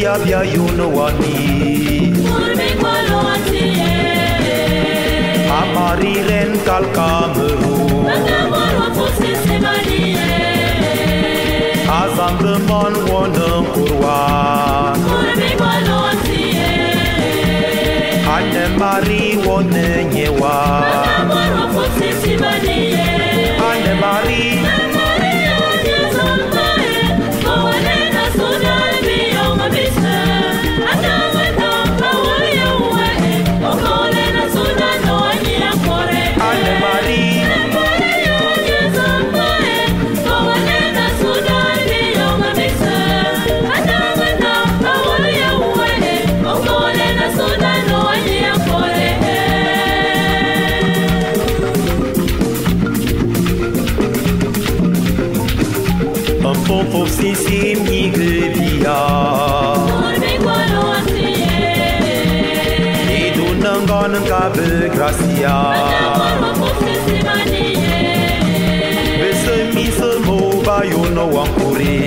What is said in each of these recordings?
bia bia yunawani Amariren kalkameru Azandemon wonam kurwa Ane mari wone nyewa Ane mari Sisi migrelia Idu nangan kabe gracia Bese mise mo bayo no wankuri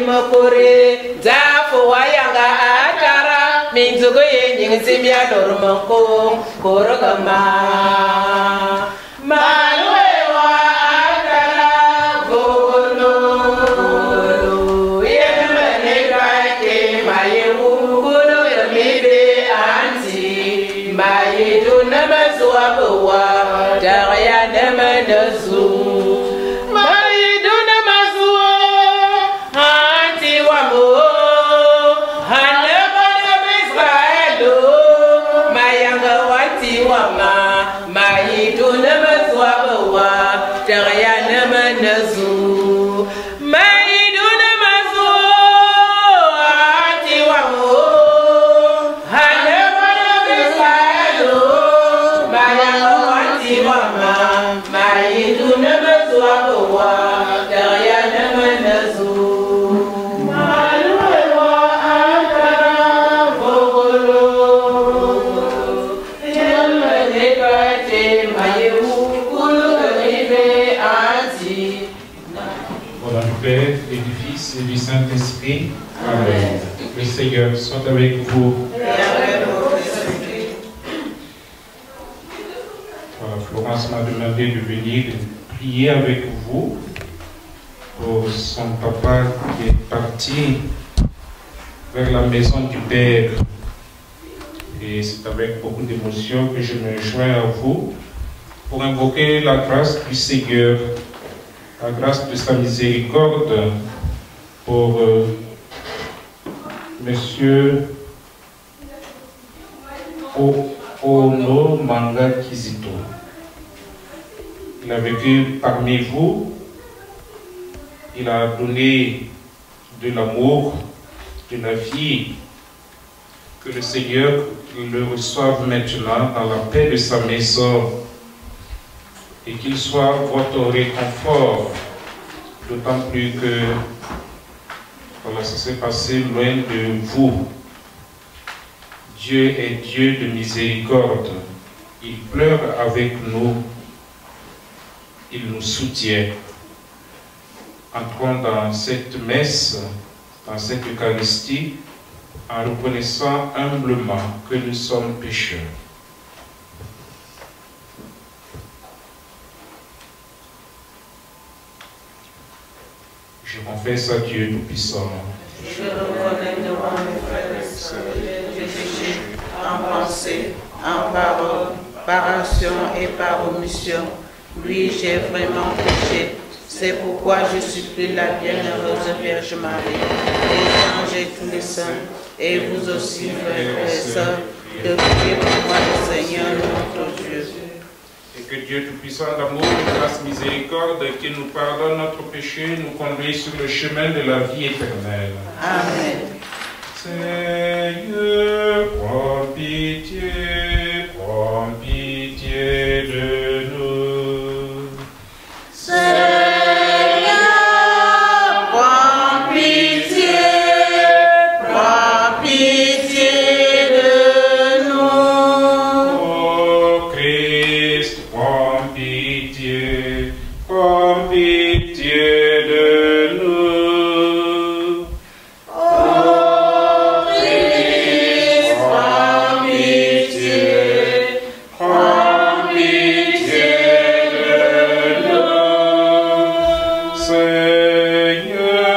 Makore zafu wayanga atara minzugo yenye simya dormanko korogama malwe wa atara golo yemene kake mayu golo yamibe anti mayidu namazwa bwa dagya namanazu Saint-Esprit. Amen. Le Seigneur soit avec vous. Voilà, Florence m'a demandé de venir prier avec vous pour son papa qui est parti vers la maison du Père. Et c'est avec beaucoup d'émotion que je me joins à vous pour invoquer la grâce du Seigneur, la grâce de sa miséricorde pour Monsieur Ono Manga Kizito. Il a vécu parmi vous, il a donné de l'amour, de la vie. Que le Seigneur le reçoive maintenant dans la paix de sa maison et qu'il soit votre réconfort, d'autant plus que voilà, ça s'est passé loin de vous. Dieu est Dieu de miséricorde. Il pleure avec nous. Il nous soutient. Entrons dans cette messe, dans cette Eucharistie, en reconnaissant humblement que nous sommes pécheurs. Je confesse à Dieu Tout-Puissant. Je reconnais devant mes frères et sœurs j'ai péché en pensée, en parole, par action et par omission. Oui, j'ai vraiment péché. C'est pourquoi je supplie la bienheureuse Vierge Marie, les anges et tous les saints, et vous aussi, frères et sœurs, de prier pour moi le Seigneur notre Dieu. Et que Dieu Tout-Puissant d'amour nous fasse miséricorde, qu'il nous pardonne notre péché, nous conduise sur le chemin de la vie éternelle. Amen. Seigneur, prends pitié de nous. Seigneur, prends pitié de nous. Oh Christ, prends pitié de nous. Oh Christ, prends pitié de nous. Seigneur,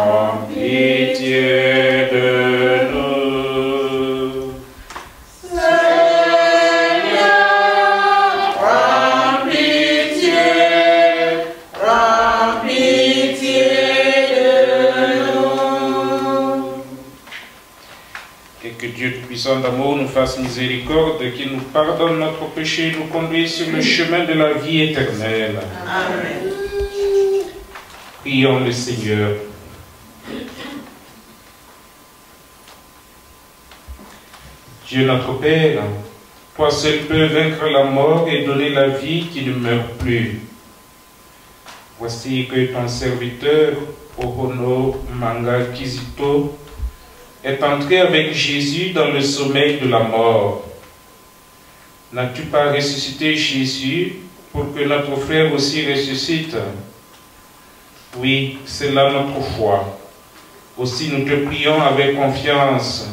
prends pitié de nous. Seigneur, prends pitié de nous. Et que Dieu Tout-Puissant d'amour nous fasse miséricorde, qu'il nous pardonne notre péché et nous conduise sur le chemin de la vie éternelle. Amen. Prions le Seigneur. Dieu notre Père, toi seul peux vaincre la mort et donner la vie qui ne meurt plus. Voici que ton serviteur, Ohono Manga Kizito, est entré avec Jésus dans le sommeil de la mort. N'as-tu pas ressuscité Jésus pour que notre frère aussi ressuscite? Oui, c'est là notre foi. Aussi nous te prions avec confiance.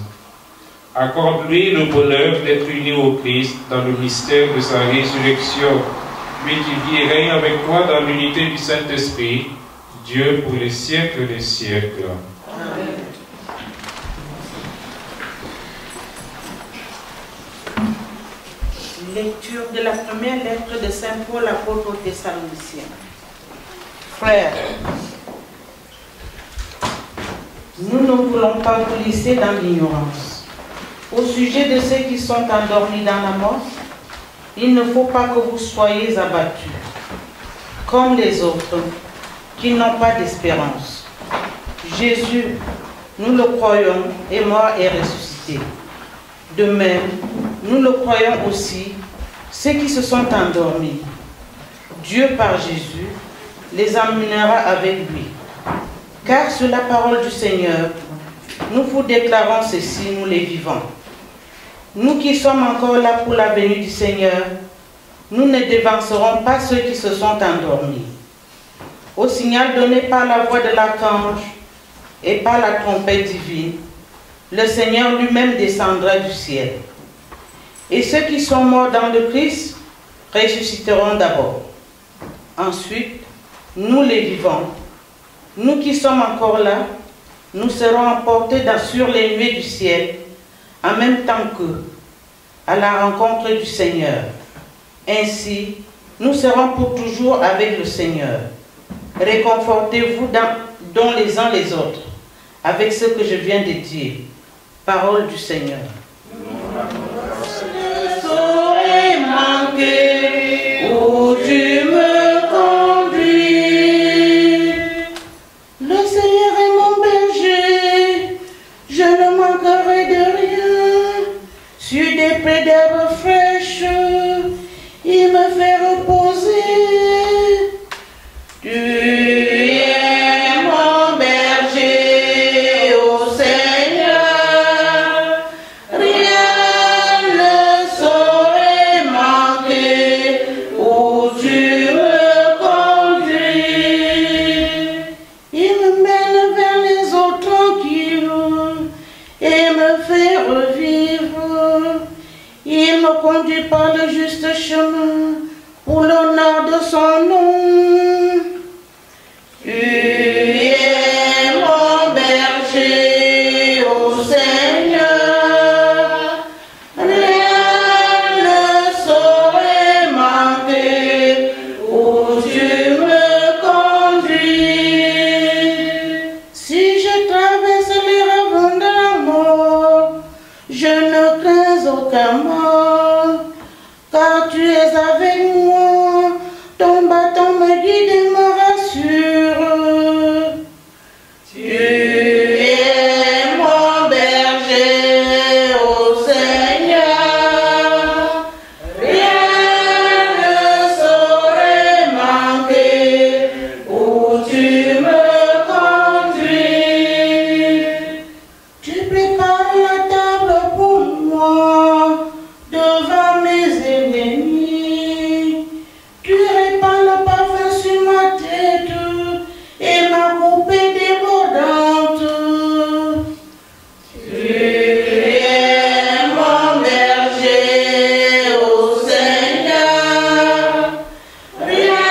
Accorde-lui le bonheur d'être uni au Christ dans le mystère de sa résurrection, lui qui vit et règne avec toi dans l'unité du Saint-Esprit, Dieu pour les siècles des siècles. Amen. Lecture de la première lettre de Saint Paul, apôtre aux Thessaloniciens. Frères, nous ne voulons pas vous laisser dans l'ignorance. Au sujet de ceux qui sont endormis dans la mort, il ne faut pas que vous soyez abattus, comme les autres, qui n'ont pas d'espérance. Jésus, nous le croyons, est mort et ressuscité. De même, nous le croyons aussi, ceux qui se sont endormis. Dieu, par Jésus, les emmènera avec lui. Car sur la parole du Seigneur, nous vous déclarons ceci, nous les vivants. Nous qui sommes encore là pour la venue du Seigneur, nous ne dévancerons pas ceux qui se sont endormis. Au signal donné par la voix de l'archange et par la trompette divine, le Seigneur lui-même descendra du ciel. Et ceux qui sont morts dans le Christ ressusciteront d'abord. Ensuite, nous les vivants, nous qui sommes encore là, nous serons emportés sur les nuées du ciel, en même temps qu'eux, à la rencontre du Seigneur. Ainsi, nous serons pour toujours avec le Seigneur. Réconfortez-vous dont les uns les autres, avec ce que je viens de dire. Parole du Seigneur. Ne saurais manquer où tu me conduis. Le Seigneur est mon berger, je ne manquerai de rien. Sur des prés d'herbes fraîches, il me fait reposer. Tu es mon berger, ô conduit par le juste chemin pour l'honneur de son nom. Tu es mon berger, ô Seigneur, rien ne saurait manquer où tu me conduis. Si je traverse les ravins de la mort, je ne crains aucun mal, car tu es avec moi, ton bâton me guide et me rassure. Tu es mon berger, ô Seigneur, rien ne saurait manquer où tu me conduis. Tu prépares la table pour moi devant mes ennemis. Tu répands le parfum sur ma tête et ma coupe est débordante. Tu es mon berger, ô Seigneur, rien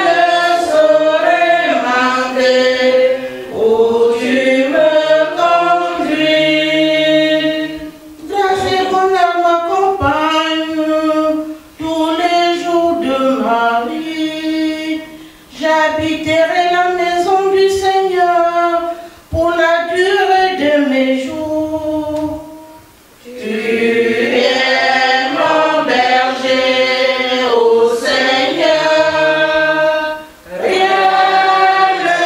ne saurait manquer où tu me conduis. Grâce et bonheur m'accompagnent tous les jours de ma vie. J'habiterai la maison du Seigneur pour la durée de mes jours. Tu es mon berger, ô Seigneur, rien ne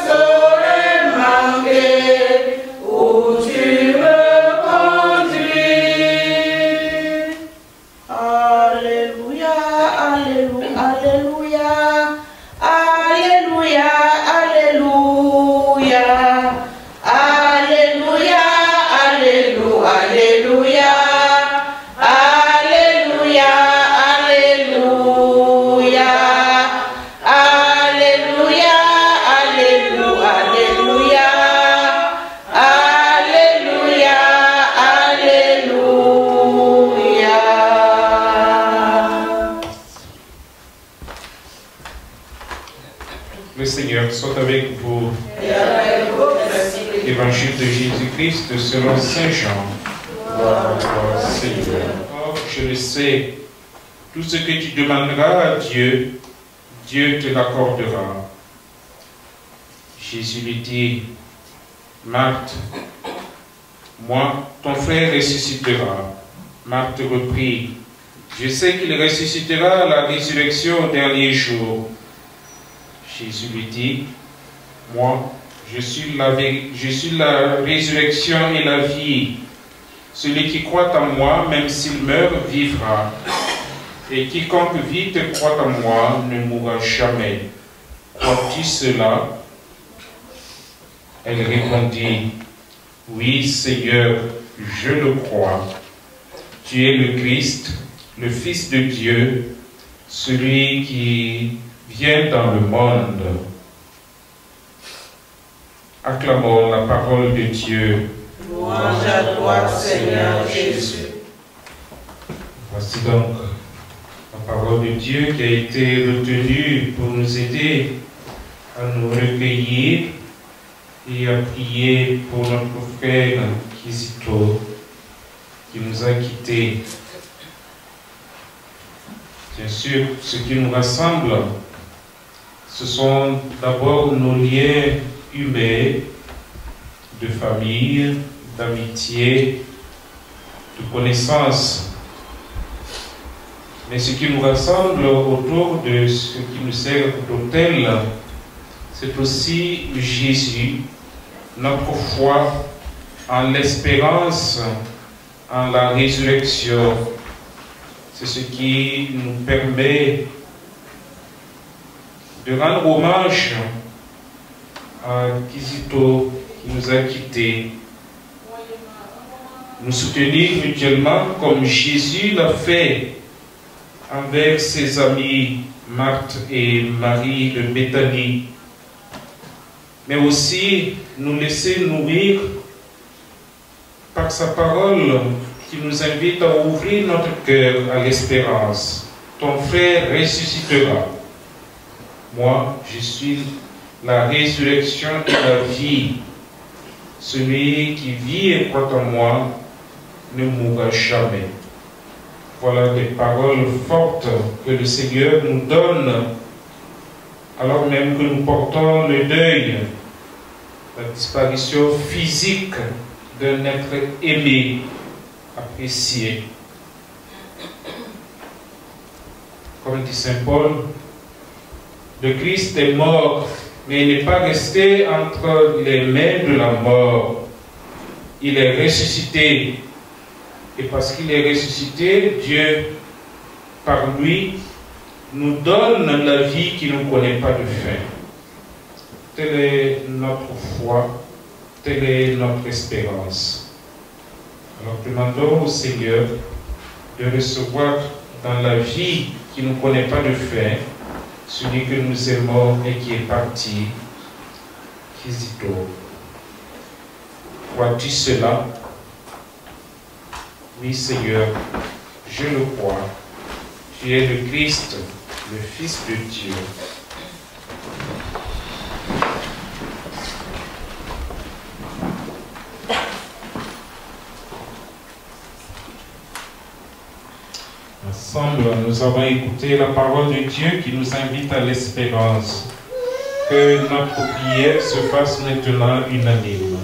saurait manquer où tu me conduis. Alléluia, alléluia, alléluia, alléluia, alléluia, alléluia, alléluia, alléluia, alléluia, alléluia, alléluia, alléluia, alléluia, alléluia. Le Seigneur soit avec vous. Évangile de Jésus-Christ selon Saint Jean. Gloire à toi, Seigneur. Or, je le sais, tout ce que tu demanderas à Dieu, Dieu te l'accordera. Jésus lui dit, Marthe, moi, ton frère ressuscitera. Marthe reprit, je sais qu'il ressuscitera à la résurrection au dernier jour. Jésus lui dit, moi, je suis la résurrection et la vie. Celui qui croit en moi, même s'il meurt, vivra. Et quiconque vit et croit en moi ne mourra jamais. Crois-tu cela? Elle répondit, oui, Seigneur, je le crois. Tu es le Christ, le Fils de Dieu, celui qui vient dans le monde. Acclamons la parole de Dieu. Louange à toi, Seigneur Jésus. Voici donc la parole de Dieu qui a été retenue pour nous aider à nous recueillir et à prier pour notre frère Kizito qui nous a quittés. Bien sûr, ce qui nous rassemble, ce sont d'abord nos liens humains, de famille, d'amitié, de connaissance. Mais ce qui nous rassemble autour de ce qui nous sert d'autel, c'est aussi Jésus, notre foi en l'espérance, en la résurrection. C'est ce qui nous permet de rendre hommage à Kizito qui nous a quittés, nous soutenir mutuellement comme Jésus l'a fait envers ses amis Marthe et Marie de Béthanie, mais aussi nous laisser nourrir par sa parole qui nous invite à ouvrir notre cœur à l'espérance. Ton frère ressuscitera. Moi, je suis la résurrection et la vie. Celui qui vit et croit en moi ne mourra jamais. Voilà des paroles fortes que le Seigneur nous donne, alors même que nous portons le deuil, la disparition physique d'un être aimé, apprécié. Comme dit Saint Paul, le Christ est mort, mais il n'est pas resté entre les mains de la mort. Il est ressuscité. Et parce qu'il est ressuscité, Dieu, par lui, nous donne la vie qui ne connaît pas de fin. Telle est notre foi, telle est notre espérance. Alors demandons au Seigneur de recevoir dans la vie qui ne connaît pas de fin, celui que nous aimons et qui est parti, Kizito. Crois-tu cela? Oui, Seigneur, je le crois. Tu es le Christ, le Fils de Dieu. Ensemble, nous avons écouté la parole de Dieu qui nous invite à l'espérance. Que notre prière se fasse maintenant unanime.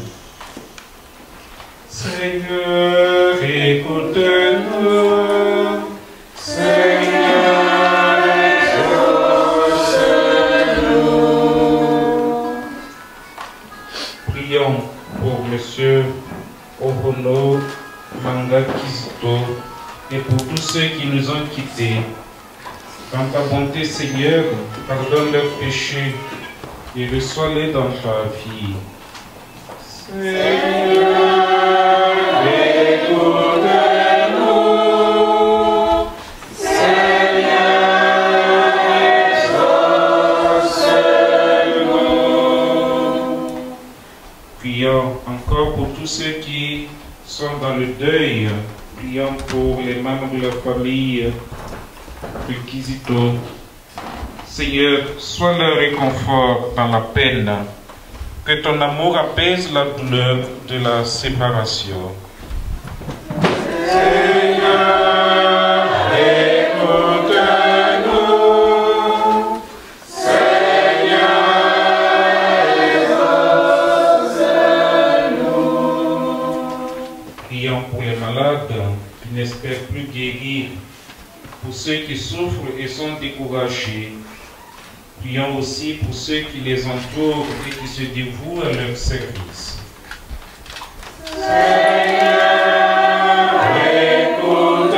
Seigneur, écoute-nous. Seigneur, exauce-nous. Prions pour Monsieur Ohono Manga Kizito et pour tous ceux qui nous ont quittés. Dans ta bonté, Seigneur, pardonne leurs péchés et reçois-les dans ta vie. Seigneur, écoute-nous. Seigneur, exauce-nous. Prions encore pour tous ceux qui sont dans le deuil. Prions pour les membres de la famille de Kizito. Seigneur, sois leur réconfort dans la peine. Que ton amour apaise la douleur de la séparation. Seigneur, écoute-nous. Seigneur, exauce-nous. Prions pour les malades qui n'espèrent plus guérir, pour ceux qui souffrent et sont découragés. Prions aussi pour ceux qui les entourent et qui se dévouent à leur service. Seigneur, écoute-nous.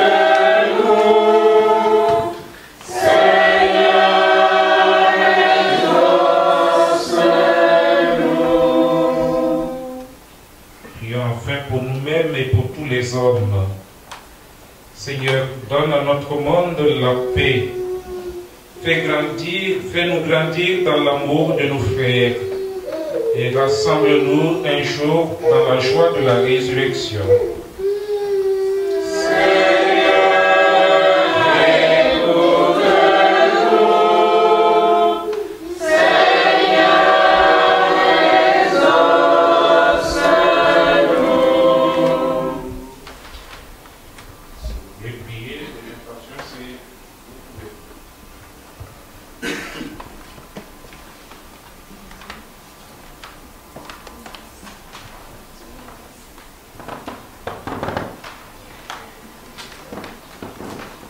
Seigneur, exauce-nous. Prions enfin pour nous-mêmes et pour tous les hommes. Seigneur, donne à notre monde la paix. Fais-nous grandir dans l'amour de nos frères et rassemble-nous un jour dans la joie de la résurrection. Seigneur, écoute-nous. Seigneur, exauce-nous. Les prières de l'intention, c'est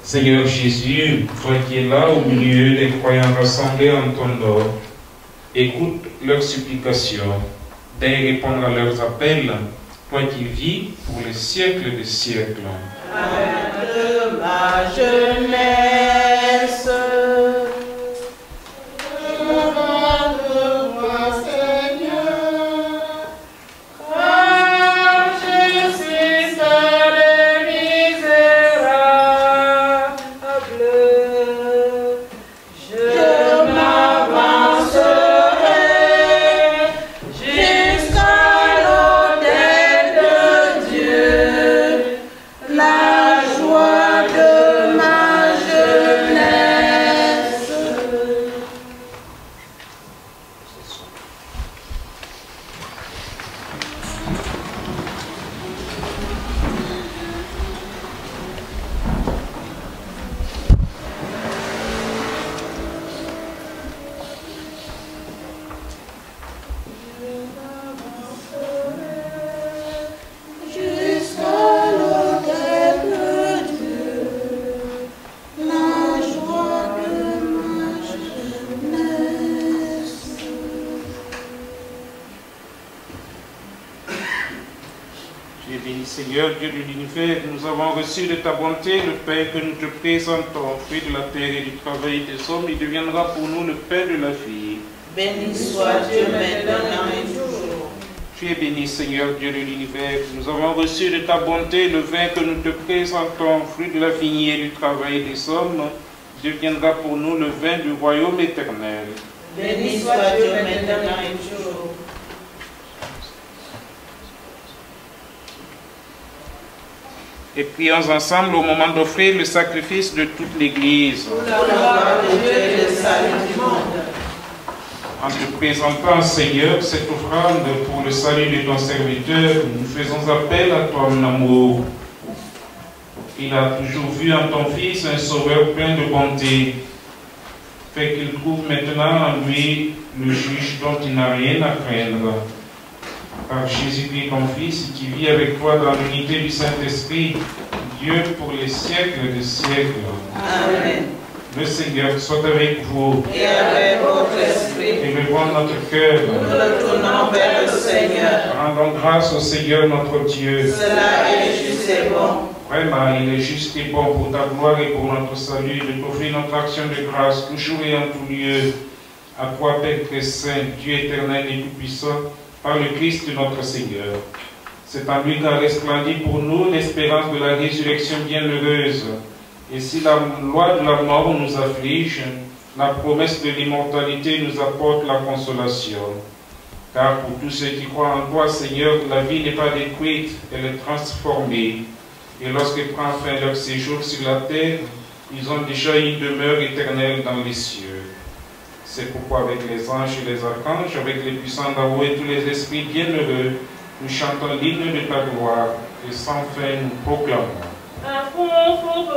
Seigneur Jésus, toi qui es là au milieu des croyants rassemblés en ton nom, écoute leurs supplications, daigne répondre à leurs appels, toi qui vis pour les siècles des siècles. Amen de ma jeunesse. Jusqu'à l'autel de Dieu, Seigneur Dieu de l'univers, nous avons reçu de ta bonté le pain que nous te présentons, fruit de la terre et du travail des hommes, il deviendra pour nous le pain de la vie. Béni soit Dieu maintenant et toujours. Tu es béni, Seigneur Dieu de l'univers. Nous avons reçu de ta bonté le vin que nous te présentons, fruit de la vigne et du travail des hommes, deviendra pour nous le vin du royaume éternel. Béni soit Dieu maintenant et toujours. Et prions ensemble au moment d'offrir le sacrifice de toute l'Église. Pour la gloire de Dieu et le salut du monde. En te présentant, Seigneur, cette offrande pour le salut de ton serviteur, nous faisons appel à ton amour. Il a toujours vu en ton Fils un sauveur plein de bonté. Fait qu'il trouve maintenant en lui le juge dont il n'a rien à craindre. Par Jésus-Christ, ton Fils, qui vit avec toi dans l'unité du Saint-Esprit, Dieu pour les siècles des siècles. Amen. Le Seigneur soit avec vous. Et avec votre esprit. Élevons notre cœur. Nous retournons vers le Seigneur. Rendons grâce au Seigneur notre Dieu. Cela est juste et bon. Vraiment, il est juste et bon pour ta gloire et pour notre salut de t'offrir notre action de grâce, toujours et en tout lieu. À toi, Père très saint, Dieu éternel et tout-puissant, par le Christ notre Seigneur. C'est en lui qu'a resplendi pour nous l'espérance de la résurrection bienheureuse. Et si la loi de la mort nous afflige, la promesse de l'immortalité nous apporte la consolation. Car pour tous ceux qui croient en toi, Seigneur, la vie n'est pas détruite, elle est transformée. Et lorsque prend fin leur séjour sur la terre, ils ont déjà une demeure éternelle dans les cieux. C'est pourquoi avec les anges et les archanges, avec les puissants d'en haut et tous les esprits bienheureux, nous chantons l'hymne de ta gloire et sans fin nous proclamons. Un fonfou,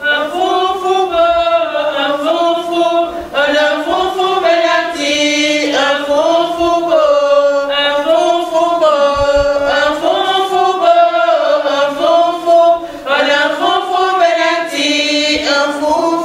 un fonfou, un fonfou, un fonfou benati, un fonfou, un fonfou, un fonfou, un fonfou, un fonfou benati, un fonfou.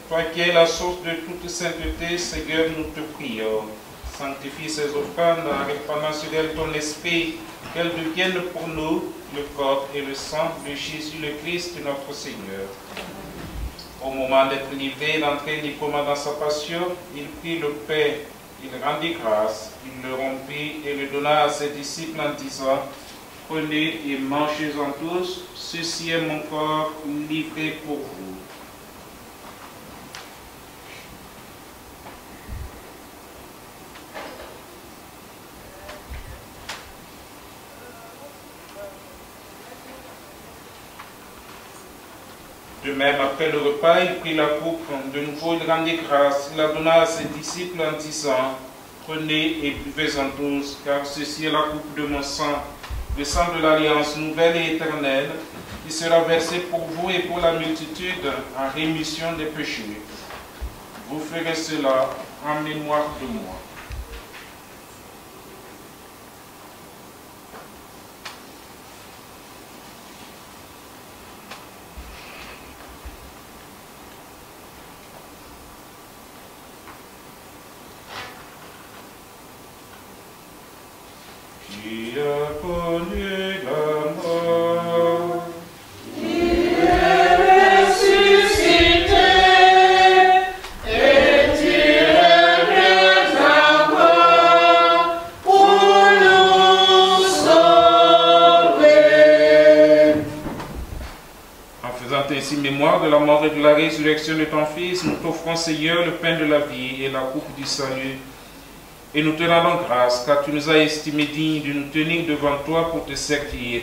Toi qui es la source de toute sainteté, Seigneur, nous te prions. Sanctifie ces offrandes en répandant sur elles ton esprit, qu'elles deviennent pour nous le corps et le sang de Jésus le Christ, notre Seigneur. Au moment d'être livré, d'entrer librement dans sa passion, il prit le pain, il rendit grâce, il le rompit et le donna à ses disciples en disant: prenez et mangez-en tous, ceci est mon corps livré pour vous. De même, après le repas, il prit la coupe, de nouveau il rendit grâce, il la donna à ses disciples en disant: prenez et buvez-en tous, car ceci est la coupe de mon sang, le sang de l'alliance nouvelle et éternelle, qui sera versé pour vous et pour la multitude en rémission des péchés. Vous ferez cela en mémoire de moi. Qui a connu la mort, Il est ressuscité et tu reviendras mémoire de la mort et de la résurrection de ton Fils, nous t'offrons, Seigneur, le pain de la vie et la coupe du salut. Et nous te rendons grâce, car tu nous as estimés dignes de nous tenir devant toi pour te servir.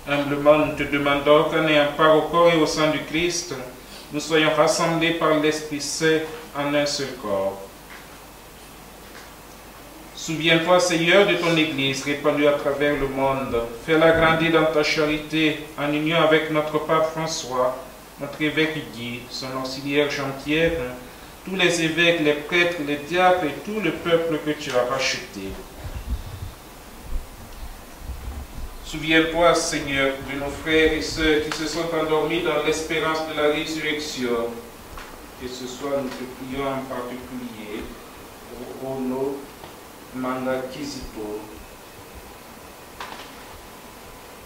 Humblement, nous te demandons qu'en ayant part au corps et au sang du Christ, nous soyons rassemblés par l'Esprit Saint en un seul corps. Souviens-toi, Seigneur, de ton Église répandue à travers le monde. Fais-la grandir dans ta charité, en union avec notre pape François, notre évêque Guy, son auxiliaire Jean-Pierre, tous les évêques, les prêtres, les diacres et tout le peuple que tu as racheté. Souviens-toi, Seigneur, de nos frères et sœurs qui se sont endormis dans l'espérance de la résurrection. Et ce soir, nous te prions en particulier pour Ono Manga Kizito.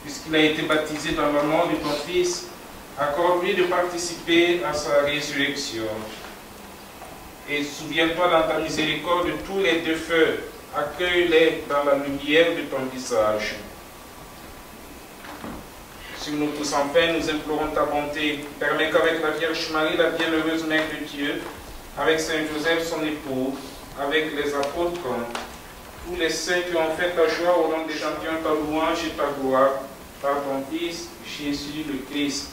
Puisqu'il a été baptisé dans le nom de ton Fils, accorde-lui de participer à sa résurrection. Et souviens-toi dans ta miséricorde de tous les défunts, accueille-les dans la lumière de ton visage. Sur nous tous enfin, nous implorons ta bonté. Permets qu'avec la Vierge Marie, la bienheureuse Mère de Dieu, avec Saint Joseph, son époux, avec les apôtres, tous les saints qui ont fait ta joie au nom des gens qui ont ta louange et ta gloire, par ton Fils, Jésus le Christ.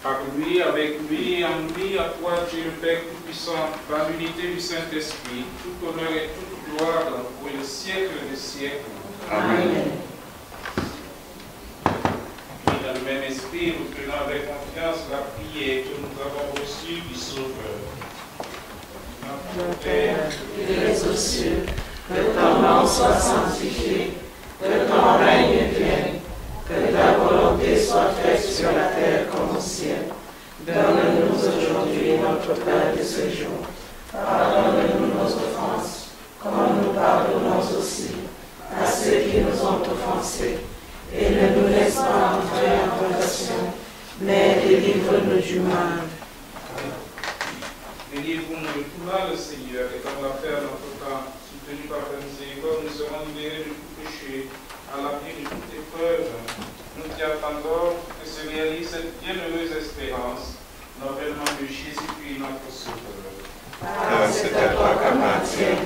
Par lui, avec lui, en lui, à toi, Dieu le Père Tout-Puissant, dans l'unité du Saint-Esprit, tout honneur et toute gloire pour le siècle des siècles. Amen. Et dans le même esprit, nous tenons avec confiance la prière que nous avons reçue du Sauveur. Notre Père, qui es aux cieux, que ton nom soit sanctifié, que ton règne vienne, que ta volonté soit faite sur la terre comme au ciel. Donne-nous aujourd'hui notre pain de ce jour. Pardonne-nous nos offenses, comme nous pardonnons aussi à ceux qui nous ont offensés. Et ne nous laisse pas entrer en tentation, mais délivre-nous du mal. Délivre-nous de tout mal, Seigneur, et comme l'a fait à notre temps, soutenu par ta miséricorde, nous serons libérés de tout péché, à l'abri de toute épreuve. Nous t'y attendons que se réalise cette bienheureuse espérance, l'avènement de Jésus-Christ, notre Sauveur. Car c'est à toi qu'appartient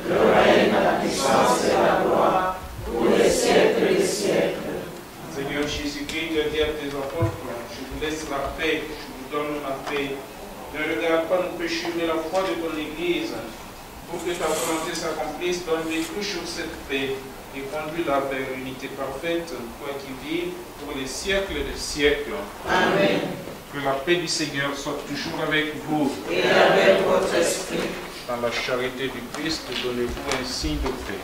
le règne, la puissance et la gloire, pour les siècles des siècles. Seigneur Jésus-Christ, tu as dit à tes apôtres, je vous laisse la paix, je vous donne ma paix. Ne regarde pas nos péchés, mais la foi de ton Église. Pour que ta volonté s'accomplisse, donne-lui toujours cette paix et conduis-la vers l'unité parfaite, toi qui vis pour les siècles des siècles. Amen. Que la paix du Seigneur soit toujours avec vous. Et avec votre esprit. Dans la charité du Christ, donnez-vous un signe de paix.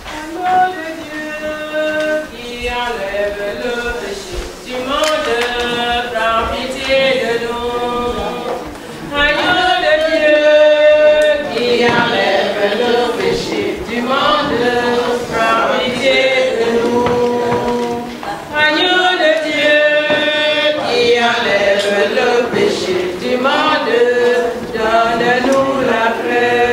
Amour de Dieu qui enlève le péché du monde, prends pitié de nous. Agneau de Dieu qui enlève le péché du monde, prends pitié de nous. Agneau de Dieu qui enlève le péché du monde, donne-nous la paix.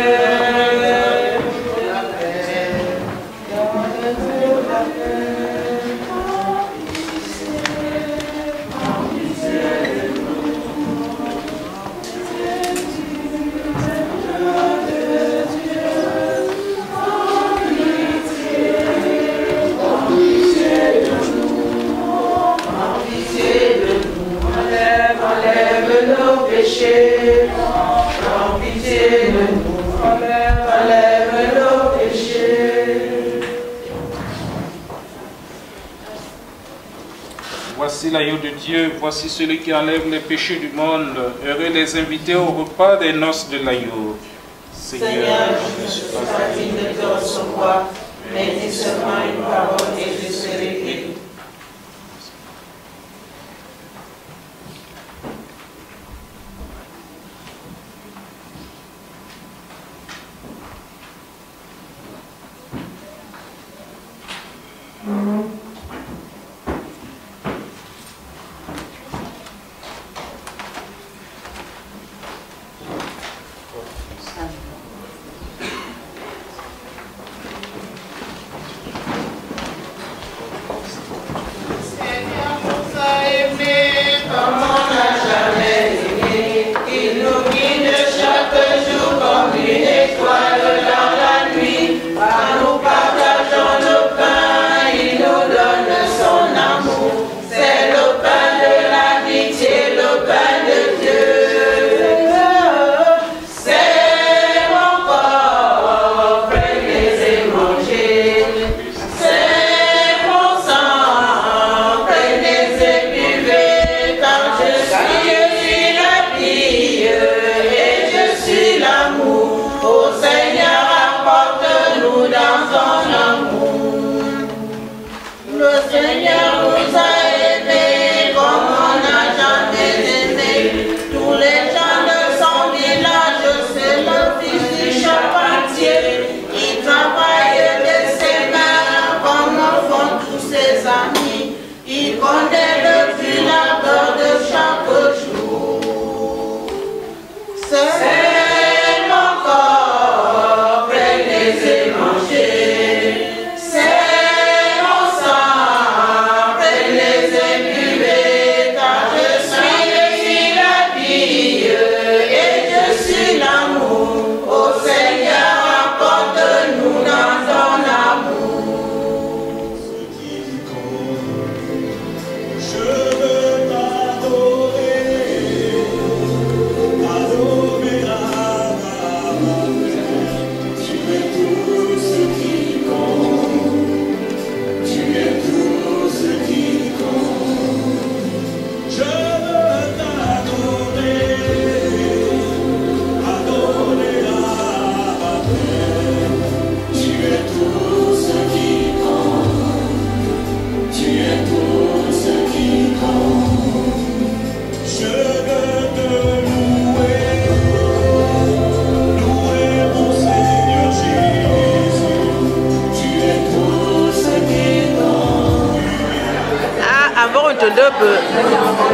Prends pitié de nous, enlève nos péchés. Voici l'agneau de Dieu, voici celui qui enlève les péchés du monde. Heureux les invités au repas des noces de l'agneau. Seigneur, je ne suis pas digne de te recevoir, mais dis seulement une parole et je serai guéri.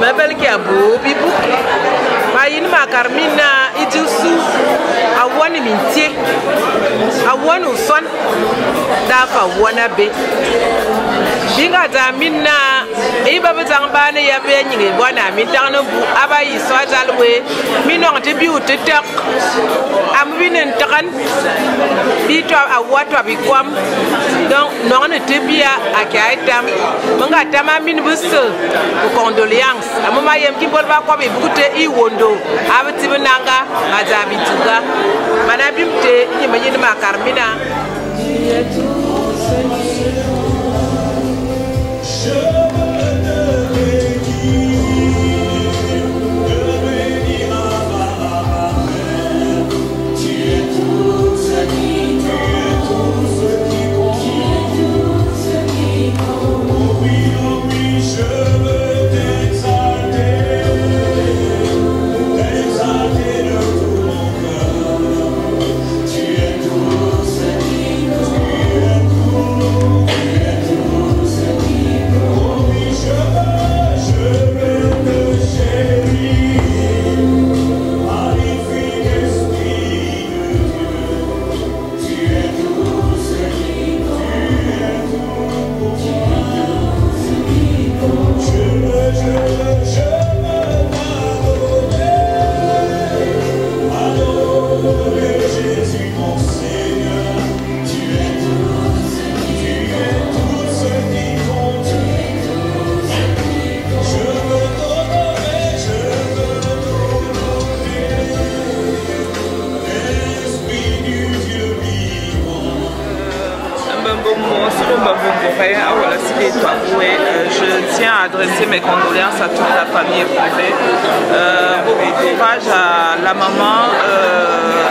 ma belle qui a beau bibou. Ma yin ma Carmina idusu a one mintie a one son dafa wana be. Binga ta minna iba betang bane ya be nyinge bwana mitang bu aba yi so jalwe minong te bi utetak am binen takan bi to a wato bi kwam donc non ne te bia akaitam manga tama min busse condoléances amama yem ki bolba ko be bukute I wondo abti benanga azabi tuga mana bimte nyima yin ma Carmina Je tiens à adresser mes condoléances à toute la famille éprouvée. Beaucoup de courage à la maman,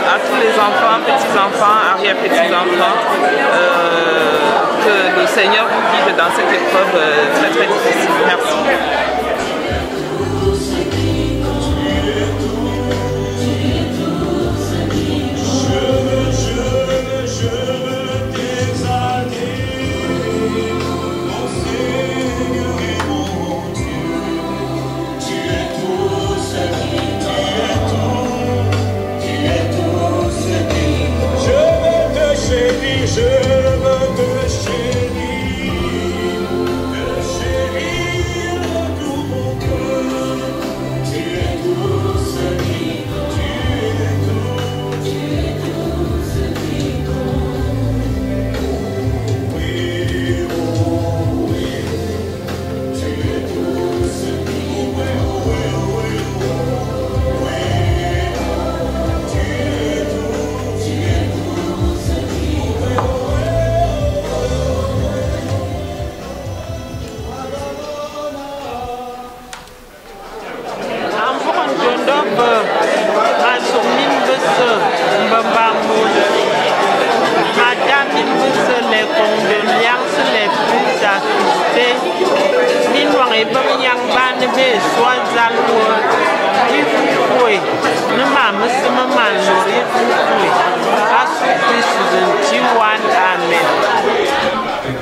à tous les enfants, petits-enfants, arrière-petits-enfants. Que le Seigneur vous guide dans cette épreuve très très difficile. Merci.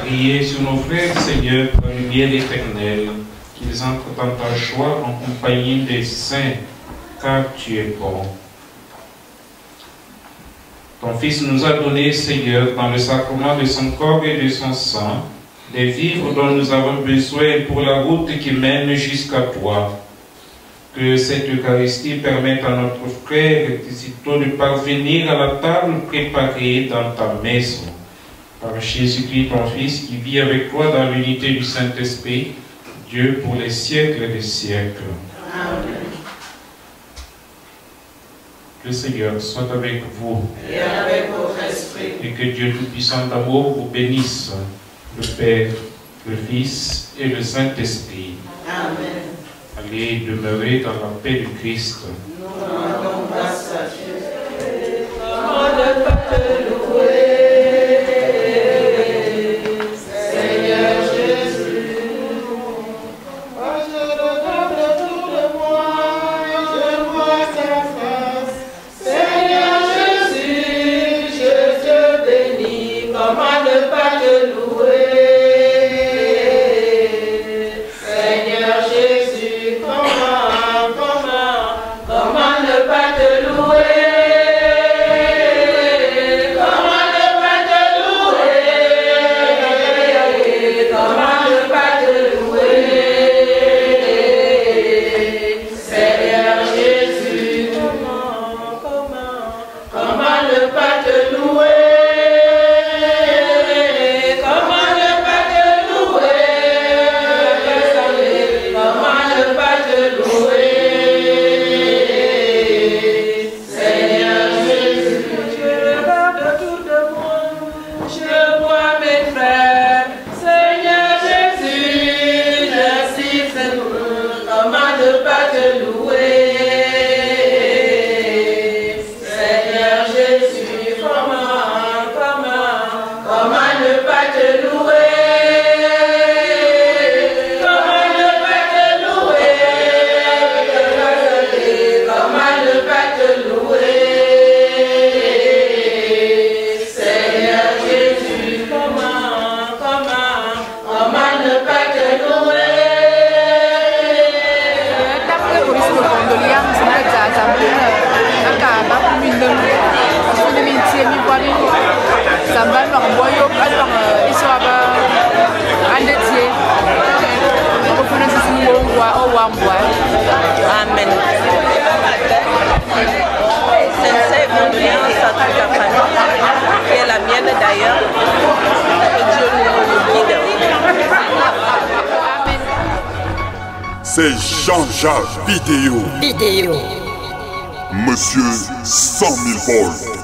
Priez sur nos frères, Seigneur, par le bien éternel, qu'ils entrent dans ta joie en compagnie des saints, car tu es bon. Ton Fils nous a donné, Seigneur, dans le sacrement de son corps et de son sang, des vivres dont nous avons besoin pour la route qui mène jusqu'à toi. Que cette Eucharistie permette à notre frère Tito de parvenir à la table préparée dans ta maison. Par Jésus-Christ, ton Fils, qui vit avec toi dans l'unité du Saint-Esprit, Dieu pour les siècles des siècles. Amen. Que le Seigneur soit avec vous. Et avec votre esprit. Et que Dieu Tout-Puissant d'amour vous bénisse, le Père, le Fils et le Saint-Esprit. Amen. Allez demeurer dans la paix du Christ. Nous rendons grâce à Dieu. Comment ne pas te louer? Seigneur Jésus. mi vomi samba no boyo alors isoaba andetie ko fona sisi ngongwa o wangwa amen. Sincère condoléances à toute la famille et la mienne d'ailleurs. Que Dieu nous guide. Amen. C'est Jean-Jacques Vidéo. Monsieur 100 000 volts.